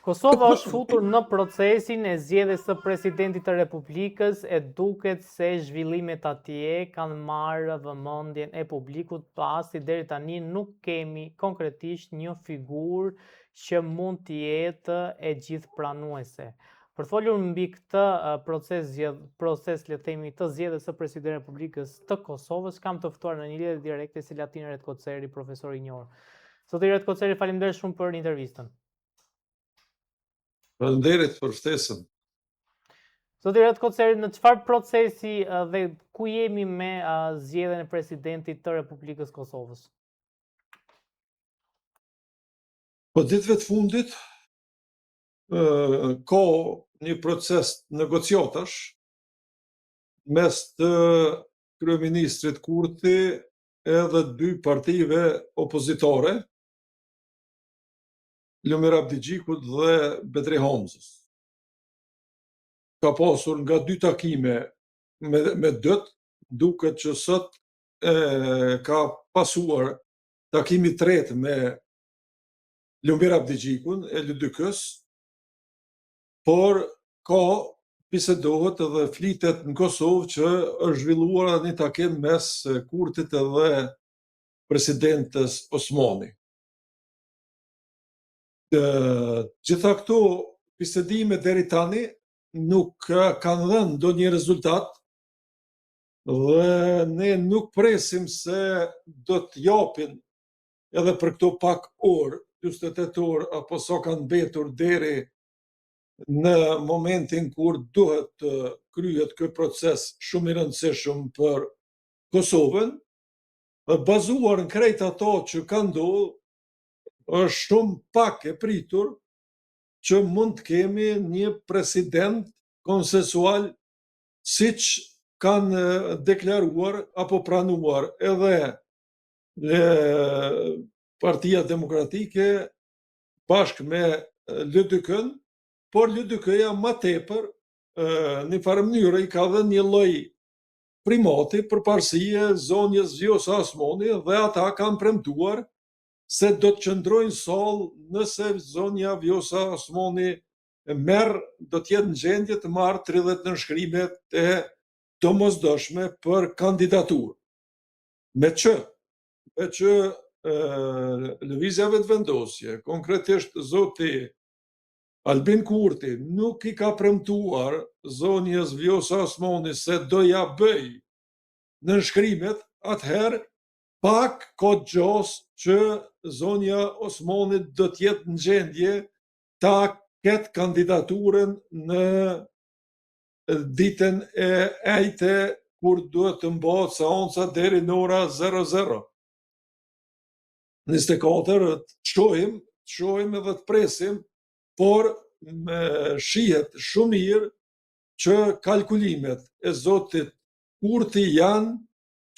Kosova është futur në procesin e zgjedhjes së presidentit të Republikës e duket se zhvillimet atje kanë marrë vëmendjen e publikut pasi deri tani nuk kemi konkretisht një figurë që mund të jetë e gjithpranuese. Për të folur mbi këtë proces le të themi të zgjedhjes së presidentit të Republikës të Kosovës, kam të ftuar në një lidhje direkte Selatin Redkoceri, profesor i njohur. Zoti Redkoceri, faleminderit shumë për intervistën. Faleminderit për ftesën. Zoti Redkoceri, në çfarë procesi dhe ku jemi me zgjedhjen e presidentit të Republikës Kosovës? Po ditëve të fundit ka një proces negociatash mes të kryeministrit Kurti edhe dy partive opozitare, Lumir Abdigjikut dhe Betri Hamzës. Ka pasur nga dy takime me dët, duket që sot ka pasuar takimi tret me Lumir Abdigjikun e LDK-s, por ka bisedohet edhe flitet në Kosovë që është zhvilluar një takim mes Kurtit edhe presidentës Osmani. Gjitha këto bisedime deri tani nuk kanë dhënë ndonjë rezultat dhe ne nuk presim se do të japin edhe për këto pak orë, 48 orë apo sa kanë mbetur deri në momentin kur duhet të kryhet ky proces shumë i rëndësishëm për Kosovën, bazuar në krejt ato që kanë ndodhur, është shumë pak e pritur që mund të kemi një president konsensual siç kanë deklaruar apo pranuar edhe Partia Demokratike bashkë me LDK-n, por LDK-ja më tepër në farë mënyrë i ka dhënë një lloj primati përparësie zonjës Vjosa Osmani dhe ata kanë premtuar se do të qëndrojnë sallë nëse zonja Vjosa Osmani do të jetë në gjendje të marrë 30 nënshkrimet e domosdoshme për kandidaturë. Me që lëvizja vetëvendosje, konkretisht zoti Albin Kurti nuk i ka premtuar zonjës Vjosa Osmani se do ja bëj nënshkrimet, atëherë pak ka gjos që zonja Osmani do të jetë në gjendje ta ketë kandidaturën në ditën e ejte kur duhet të mbahet seanca deri në ora 00. 24 shohim edhe të presim, por shihet shumë mirë që kalkulimet e zotit Kurti janë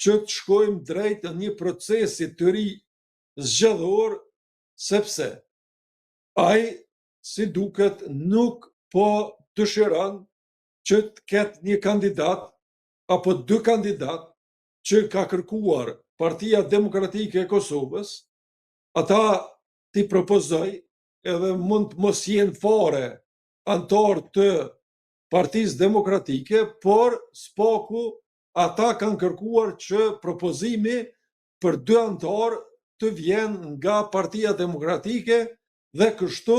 që të shkojmë drejt në një procesi të ri zgjedhor, sepse ai si duket nuk po dëshiron që të ketë një kandidat apo dy kandidat që ka kërkuar Partia Demokratike e Kosovës, ata ti propozoj edhe mund të mos jenë fare antar të Partisë Demokratike, por s'paku ata kanë kërkuar që propozimi për dy antar të vjen nga Partia Demokratike dhe kështu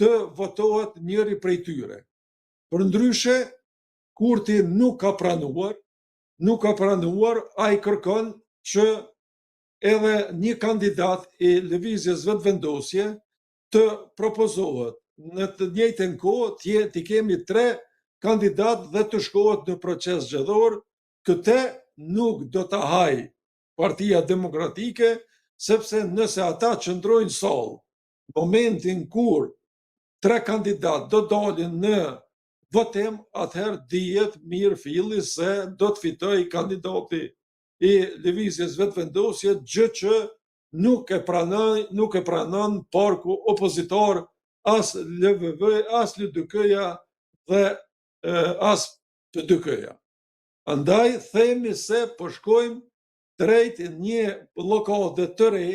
të votohet njëri prej tyre. Përndryshe, Kurti nuk ka pranuar, ai kërkon që edhe një kandidat i lëvizjes vetëvendosje të propozohet. Në të njëjtën kohë të kemi 3 kandidat dhe të shkohet në proces zgjedhor. Këtë nuk do të haj Partia Demokratike, sepse nëse ata qëndrojnë sallë, momentin kur 3 kandidat do dalin në votim, atëherë dihet mirë filli se do të fitoj kandidati i lëvizjes vetëvendosje, gjë që nuk e pranon parku opozitor, as LVV, as LDK-ja dhe as PDK-ja. Andaj themi se po shkojmë drejt një bllokade të re,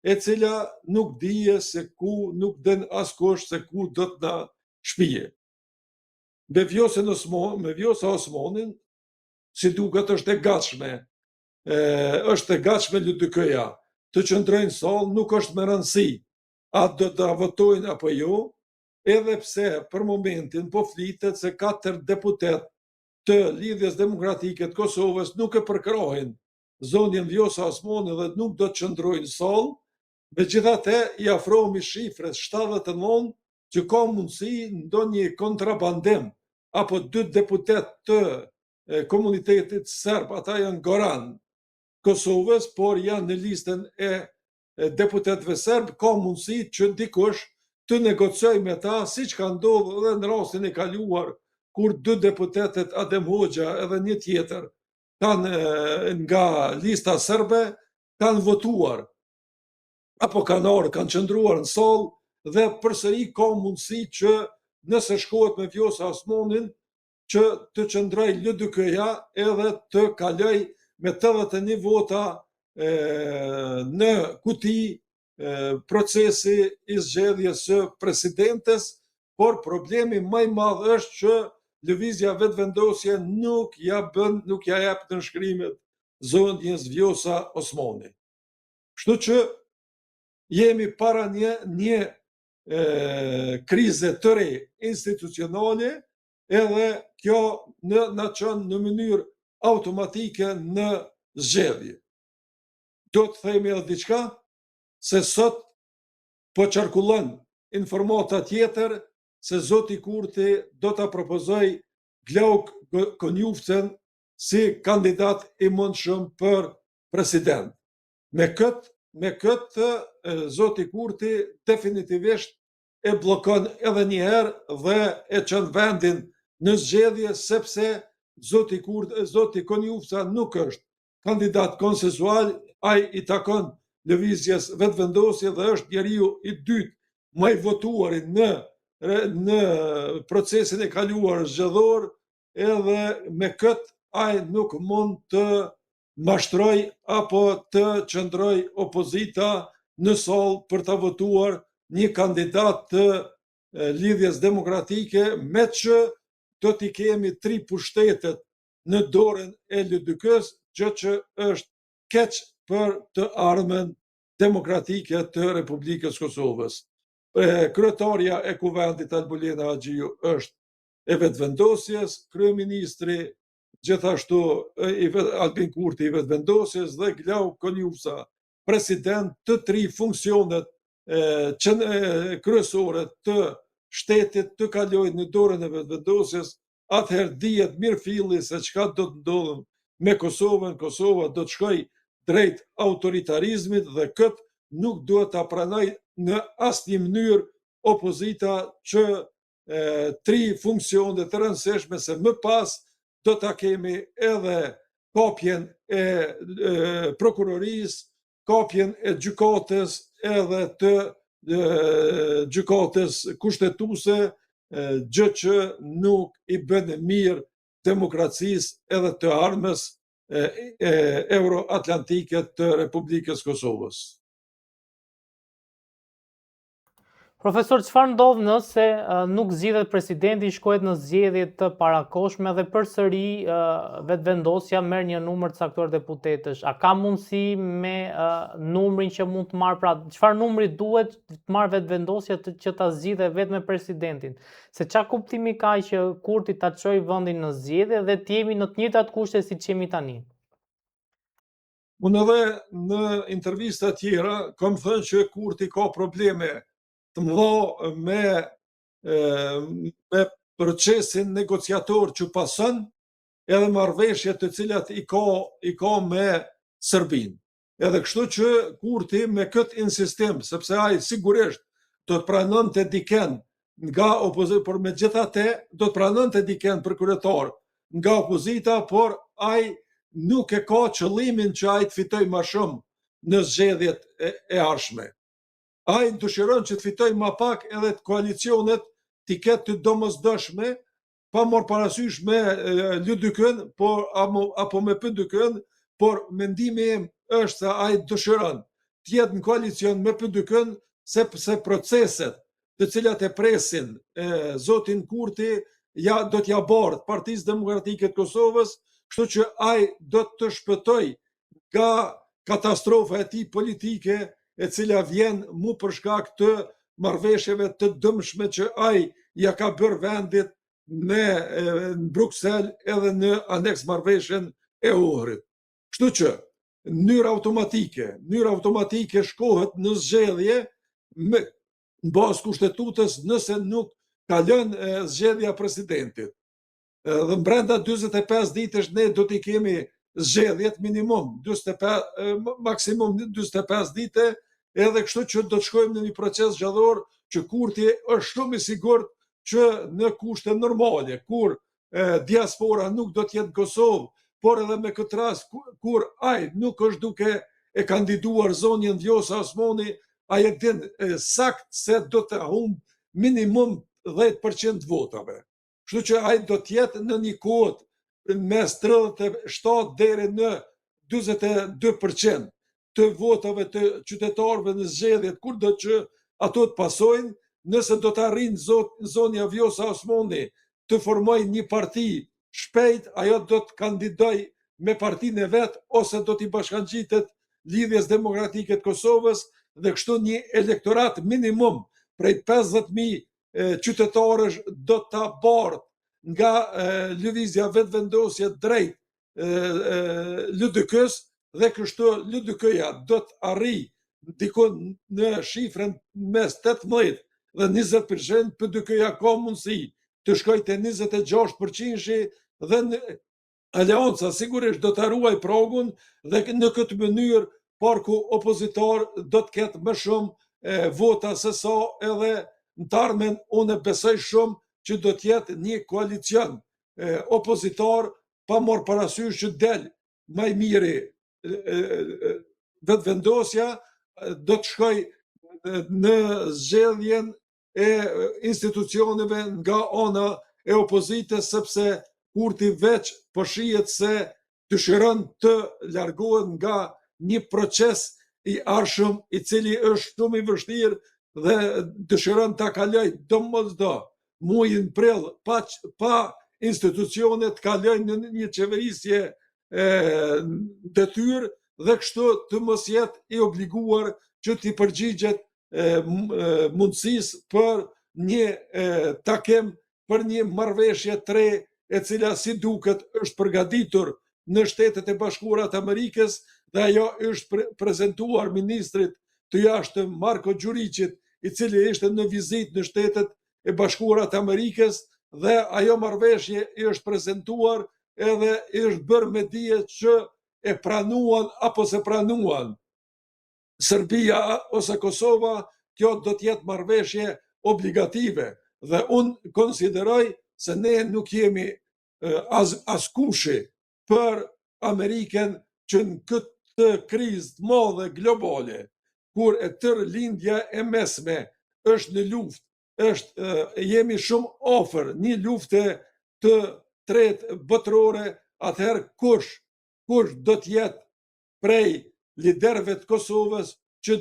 e cila nuk dije se ku, nuk den askush se ku do të na shpije. Me Vjosa Osmanin, si duket është e gatshme LDK-ja të qëndrojnë sallë, nuk është me rëndësi a do të votojnë apo jo, edhe pse për momentin po flitet se 4 deputet të Lidhjes Demokratike të Kosovës nuk e përkrahin zonjën Vjosa Osmani dhe nuk do të qëndrojnë sallë. Megjithatë, i afrohemi shifrës 79 që ka mundësi ndonjë kontrabandim apo 2 deputet të komunitetit serb, ata janë Goran Kosovës, por janë në listën e deputetëve serb, ka mundësi që dikush të negocioj me ta, siç ka ndodhur edhe në rastin e kaluar, kur 2 deputetet Adem Hoxha edhe një tjetër nga lista serbe kanë votuar apo kanë qëndruar në sallë dhe përsëri ka mundësi që nëse shkohet me Vjosa Osmanin që të qëndroj LDK-ja edhe të kaloj me 81 vota në kuti procesi i zgjedhjes së presidentes, por problemi më i madh është që lëvizja vetëvendosje nuk ja jep të nënshkrimet zonjës Vjosa Osmani. Kështu që jemi para një krize të re institucionale, edhe kjo na çon në mënyrë automatike në zgjedhje. Do të themi edhe diçka, se sot po qarkullon informata tjetër se zoti Kurti do ta propozoj Glauk Konjufcen si kandidat i mundshëm për president. Me këtë zoti Kurti definitivisht e bllokon edhe një herë dhe e çon vendin në zgjedhje, sepse zoti Konjufca nuk është kandidat konsensual, ai i takon lëvizjes vetëvendosje dhe është njeriu i dytë më i votuari në procesin e kaluar zgjedhor, edhe me këtë ai nuk mund të mashtroj apo të qëndroj opozita në sallë për të votuar një kandidat të Lidhjes Demokratike, me që do t'i kemi 3 pushtetet në dorën e LDK-s, gjë që është keq për të ardhmen demokratike të Republikës Kosovës. Kryetarja e Kuvendit Albulena Haxhiu është e vetëvendosjes, kryeministri gjithashtu Albin Kurti i vetëvendosjes dhe Glauk Konjufca president, të 3 funksionet kryesore të shtetit të kalojnë në dorën e vetëvendosjes. Atëherë dihet mirëfilli se çka do të ndodhë me Kosovën. Kosova do të shkojë drejt autoritarizmit dhe këtë nuk duhet ta pranoj në asnjë mënyrë opozita, që 3 funksione të rëndësishme, se më pas do ta kemi edhe kopjen e prokurorisë, kopjen e gjykatës edhe të gjykatës kushtetuese, gjë që nuk i bën mirë demokracisë edhe të ardhmes euroatlantike të Republikës Kosovës. Profesor, çfarë ndodh nëse nuk zgjidhet presidenti, shkohet në zgjedhje të parakohshme dhe përsëri vetëvendosja merr një numër të caktuar deputetësh? A ka mundësi me numrin që mund të marrë, pra çfarë numri duhet të marrë vetëvendosja që ta zgjidhe vetëm me presidentin? Se çfarë kuptimi ka që Kurti ta çojë vendin në zgjedhje dhe të jemi në të njëjtat kushte siç jemi tani? Unë edhe në intervista tjera kam thënë që Kurti ka probleme të mëdha me procesin negociator që pason, edhe marrëveshjet të cilat i ka me Serbinë. Edhe kështu që Kurti me këtë insistim, sepse ai sigurisht do të pranonte diken nga opozita, por megjithatë do të pranonte diken për kryetar nga opozita, por ai nuk e ka qëllimin që ai të fitojë më shumë në zgjedhjet e ardhshme. Ai dëshiron që të fitojë më pak edhe të koalicionet t'i ketë të domosdoshme, pa marrë parasysh me LDK-n, apo me PDK-n, por mendimi im është se ai dëshiron t'jetë në koalicion me PDK-n, sepse proceset të cilat e presin zotin Kurti do t'ja bardh Partisë Demokratike të Kosovës, kështu që ai do të shpëtoj nga katastrofa e tij politike e cila vjen mu për shkak të marrëveshjeve të dëmshme që ai ja ka bërë vendit në Bruksel edhe në aneks marrëveshjen e Ohrit. Kështu që në mënyrë automatike shkohet në zgjedhje në bazë kushtetutës nëse nuk kalon zgjedhja presidentit. Dhe brenda 45 ditësh ne do t'i kemi zgjedhjet minimum, maksimum 45 dite, edhe kështu që do të shkojmë në një proces zgjedhor që Kurti është shumë i sigurt që në kushte normale, kur diaspora nuk do t'jetë në Kosovë, por edhe me këtë rast kur ai nuk është duke e kandiduar zonjën Vjosa Osmani, ai e din sakt se do të humb minimum 10% votave. Kështu që ai do të jetë në një kohë mes 37 deri në 42% të votave të qytetarëve në zgjedhjet, kurdo që ato të pasojnë, nëse do të arrijë zonja Vjosa Osmani të formojë një parti shpejt, ajo do të kandidoj me partinë e vet ose do t'i bashkangjitet Lidhjes Demokratike të Kosovës, dhe kështu një elektorat minimum prej 50.000 qytetarësh do ta bardh nga lëvizja vetëvendosje drejt LDK-s, dhe kështu LDK-ja do të arrijë dikon në shifrën mes 18 dhe 20%, PDK-ja ka mundësi të shkojë te 26% dhe Aleanca sigurisht do të ruaj pragun, dhe në këtë mënyrë parku opozitar do të ketë më shumë vota se sa edhe në të ardhmen. Unë besoj shumë që do të jetë një koalicion opozitar, pa marrë parasysh që del më i miri vetëvendosja, do të shkoj në zgjedhjen e institucioneve nga ana e opozitës, sepse Kurti veç po shihet se dëshiron të largohet nga një proces i arshëm, i cili është shumë i vështirë, dhe dëshiron ta kaloj domosdo muajin prill pa institucione, të kaloj në një qeverisje detyrë, dhe kështu të mos jetë i obliguar që t'i përgjigjet mundësisë për një takim, për një marrëveshje të re, e cila si duket është përgatitur në Shtetet e Bashkuara të Amerikës, dhe ajo është prezantuar ministrit të jashtëm Marko Gjuriqit, i cili ishte në vizitë në Shtetet e Bashkuara të Amerikës, dhe ajo marrëveshje është prezantuar edhe është bërë me dije që e pranuan apo se pranuan Serbia ose Kosova. Kjo do të jetë marrëveshje obligative, dhe unë konsideroj se ne nuk jemi askushi për Amerikën, që në këtë krizë të madhe globale, kur e tërë lindja e mesme është në luftë, jemi shumë afër një lufte të tretë botërore, atëherë kush do të jetë prej liderëve të Kosovës që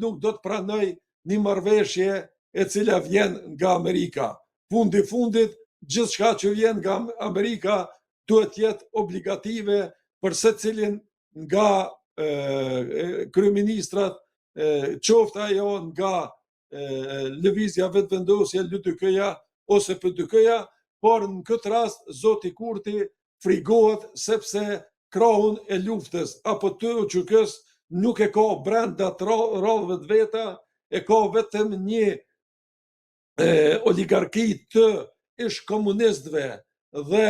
nuk do të pranoj një marrëveshje e cila vjen nga Amerika. Fundi fundit, gjithçka që vjen nga Amerika duhet jetë obligative për secilin nga kryeministrat, qoftë ajo nga lëvizja vetëvendosje LDK-ja ose PDK-ja, por në këtë rast zoti Kurti frigohet sepse krahun e luftës apo TUÇK-s nuk e ka brenda të rrallëve të veta, e ka vetëm një oligarki të ish komunistëve dhe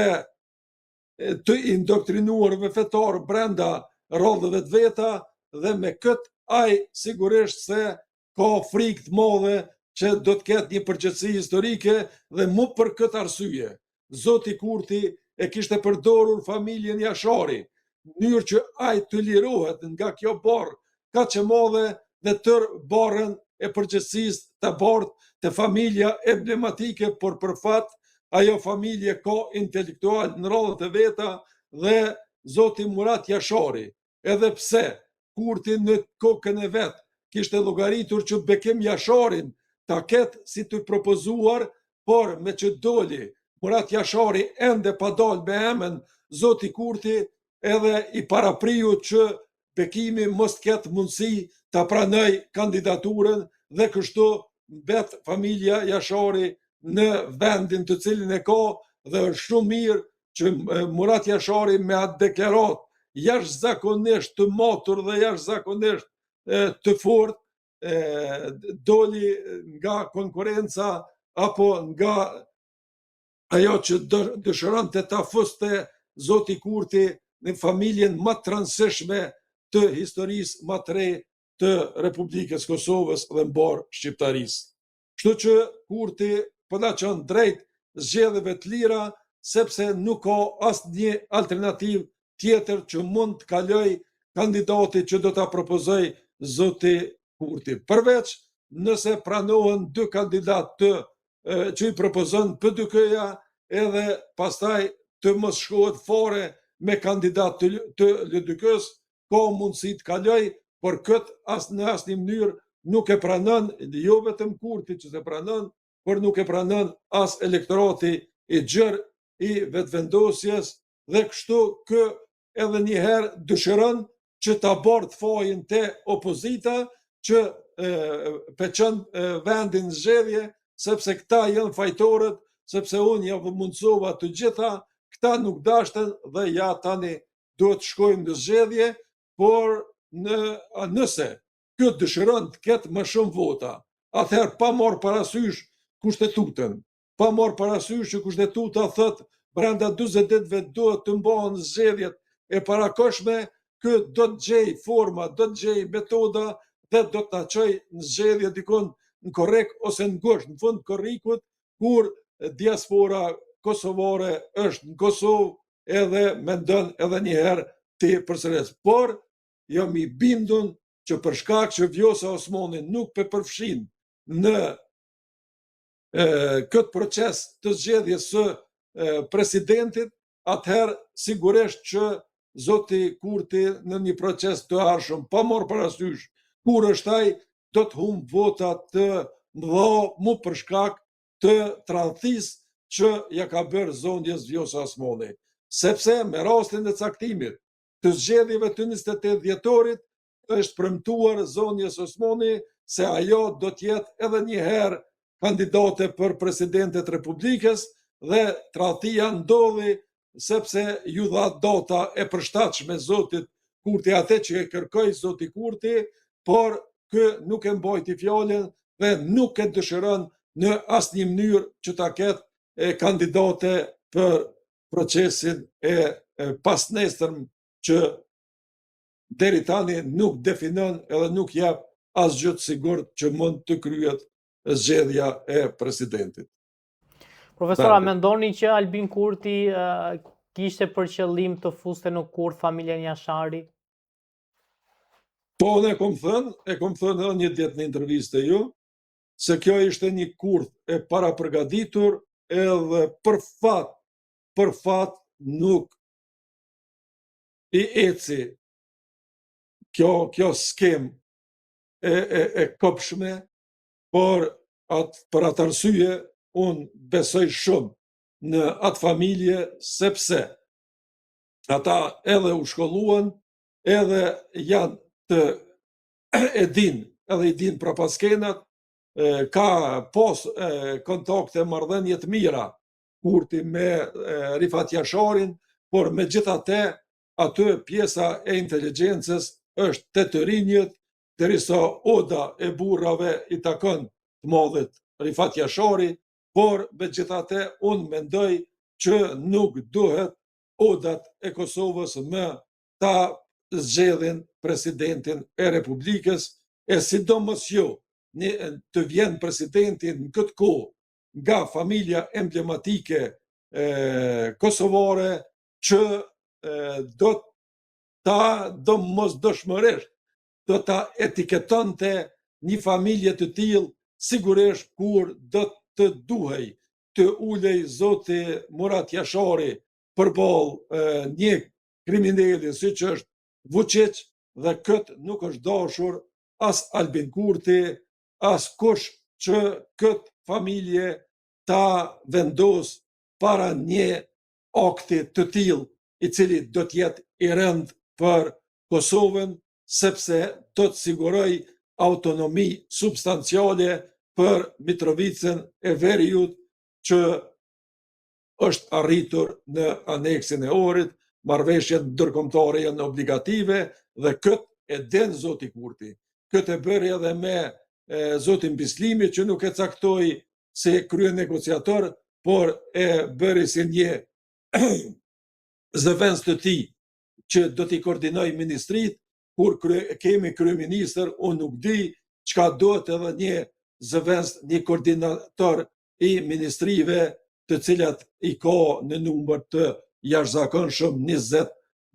të indoktrinuarve fetar brenda rrallëve të veta, dhe me këtë ai sigurisht se ka frikë të madhe që do të ketë një përgjegjësi historike, dhe mu për këtë arsye zoti Kurti e kishte përdorur familjen Jashari në mënyrë që ai të lirohet nga kjo barrë kaq e madhe, dhe tërë barrën e përgjegjësisë të bardh të familja emblematike, por për fat ajo familje ka intelektual në rrallët e veta, dhe zoti Murat Jashari, edhe pse Kurti në kokën e vetë kishte llogaritur që Bekim Jasharin ta ketë si të propozuar, por me që doli Murat Jashari ende pa dal me emën Zoti Kurti, edhe i parapriu që Bekimi mos ketë mundësi ta pranoj kandidaturën dhe kështu mbet familja Jashari në vendin të cilin e ka, dhe është shumë mirë që Murat Jashari me atë deklarat jashtëzakonisht të matur dhe jashtëzakonisht të fortë doli nga konkurenca apo nga ajo që dëshironte ta fuste Zoti Kurti në familjen më të rëndësishme të historisë më të re të Republikës Kosovës dhe mbar shqiptarisë. Kështu që Kurti po na çon drejt zgjedhjeve të lira, sepse nuk ka asnjë alternativë tjetër që mund të kaloj kandidati që do ta propozoj Zoti Kurti. Përveç nëse pranohen dy kandidat që i propozon PDK-ja, edhe pastaj të mos shkohet fare me kandidat të LDK-s, ka mundësi të kaloj, por këtë në asnjë mënyrë nuk e pranon, jo vetëm Kurti që se pranon, por nuk e pranon as elektorati i gjerë i vetëvendosjes, dhe kështu kë edhe një herë dëshiron që ta bardh fajin te opozita që peçon vendin zgjedhje, sepse këta janë fajtorët, sepse unë ja mundsova të gjitha, këta nuk dashten dhe ja tani duhet shkojmë në zgjedhje, por nëse këtë dëshiron të ketë më shumë vota, atëherë pa marrë parasysh kushtetutën, pa marrë parasysh që kushtetuta thot brenda 40 ditëve duhet të mbahen zgjedhjet e parakohshme, ky do të gjej forma, do të gjej metoda dhe do të na çojë në zgjedhje dikon në korrek ose në ngushtë, në fund korrikut, kur diaspora kosovare është në Kosovë edhe mendon edhe një herë të përsëris. Por jam i bindur që për shkak që Vjosa Osmani nuk përfshin në këtë proces të zgjedhjes së presidentit, atëherë sigurisht që Zoti Kurti në një proces të arshëm, pa marrë parasysh kur është ai, do të humb vota të mëdha mu për shkak të tradhtisë që ja ka bërë zondjes Vjosa Osmani. Sepse me rastin e caktimit të zgjedhjeve të 28 dhjetorit është premtuar zondjes Osmani se ajo do të jetë edhe një herë kandidate për presidentet Republikës, dhe tradhtia ndodhi sepse ju dha data e përshtatshme Zotit Kurti, atë që e kërkoi Zoti Kurti, por kë nuk e mbajti fjalën dhe nuk e dëshiron në asnjë mënyrë që ta ketë kandidate për procesin e pasnestërm që deri tani nuk definon edhe nuk jep asgjë të sigurt që mund të kryhet zgjedhja e presidentit. Profesor, a mendoni që Albin Kurti kishte për qëllim të fuste në kurth familjen Jashari? Po, e kom thënë edhe një ditë në intervistë ju, se kjo ishte një kurth e para përgatitur, edhe për fat nuk i eci kjo skem e kopshme, por për atë arsye unë besoj shumë në atë familje, sepse ata edhe u shkolluan, edhe janë të i din prapaskenat, ka pos kontakte marrëdhënie të mira Kurti me Rifat Jasharin, por megjithatë aty pjesa e inteligjencës është te të rinjët, derisa oda e burrave i takon të madhit Rifat Jashari, por megjithatë unë mendoj që nuk duhet odat e Kosovës më ta zgjedhin presidentin e Republikës, e sidomos jo të vjen presidentin në këtë kohë nga familja emblematike kosovare që do mosdoshmërisht do ta etiketonte një familje të tillë, sigurisht kur do të duhej të ulej Zoti Murat Jashari përballë një kriminali siç është Vučić dhe këtë nuk është dashur as Albin Kurti, as kush që këtë familje ta vendos para një akti të tillë i cili do të jetë i rënd për Kosovën, sepse do të siguroj autonomi substanciale për Mitrovicën e Veriut që është arritur në aneksin e Ohrit, marrëveshjet ndërkombëtare janë obligative dhe këtë e den zoti Kurti. Këtë e bëri edhe me zotin Bislimi që nuk e caktoi si krye negociator, por e bëri si një zëvendës të tij që do t'i koordinoj ministrit, kur kemi kryeministër, unë nuk di çka duhet edhe një zëvendës, një koordinator i ministrive, të cilat i ka në numër të jashtëzakonshëm 20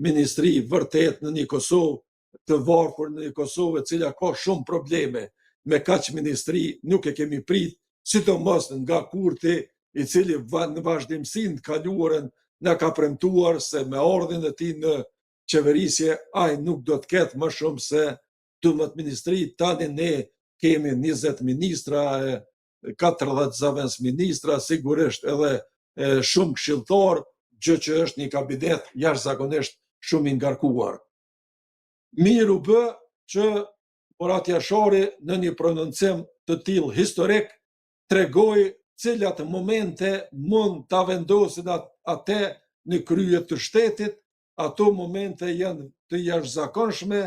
ministri vërtet në një Kosovë të varfër, në një Kosovë e cila ka shumë probleme. Me kaq ministri nuk e kemi prit, sidomos nga Kurti, i cili në vazhdimsinë të kaluarën na ka premtuar se me ardhin e tij në qeverisje ai nuk do të ketë më shumë se 12 ministri. Tani ne kemi 20 ministra, 40 zëvendës ministra, sigurisht edhe shumë këshilltar, gjë që është një kabinet jashtëzakonisht shumë i ngarkuar. Mirë u bë që Murat Jashari në një prononcim të tillë historik tregoi cilat momente mund ta vendosin atë në krye të shtetit. Ato momente janë të jashtëzakonshme,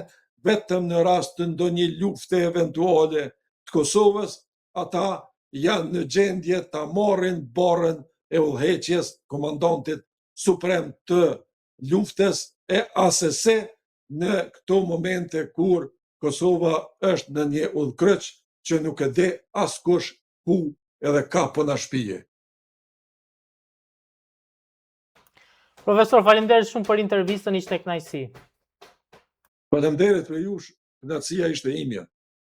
vetëm në rast të ndonjë lufte eventuale të Kosovës, ata janë në gjendje ta marrin barrën e udhëheqjes komandantit suprem të luftës e ASS në këto momente kur Kosova është në një udhkryq që nuk e di askush ku edhe ka po na shpije. Profesor, faleminderit shumë për intervistën, ishte kënaqësi. Faleminderit për ju, kënaqësia ishte imja.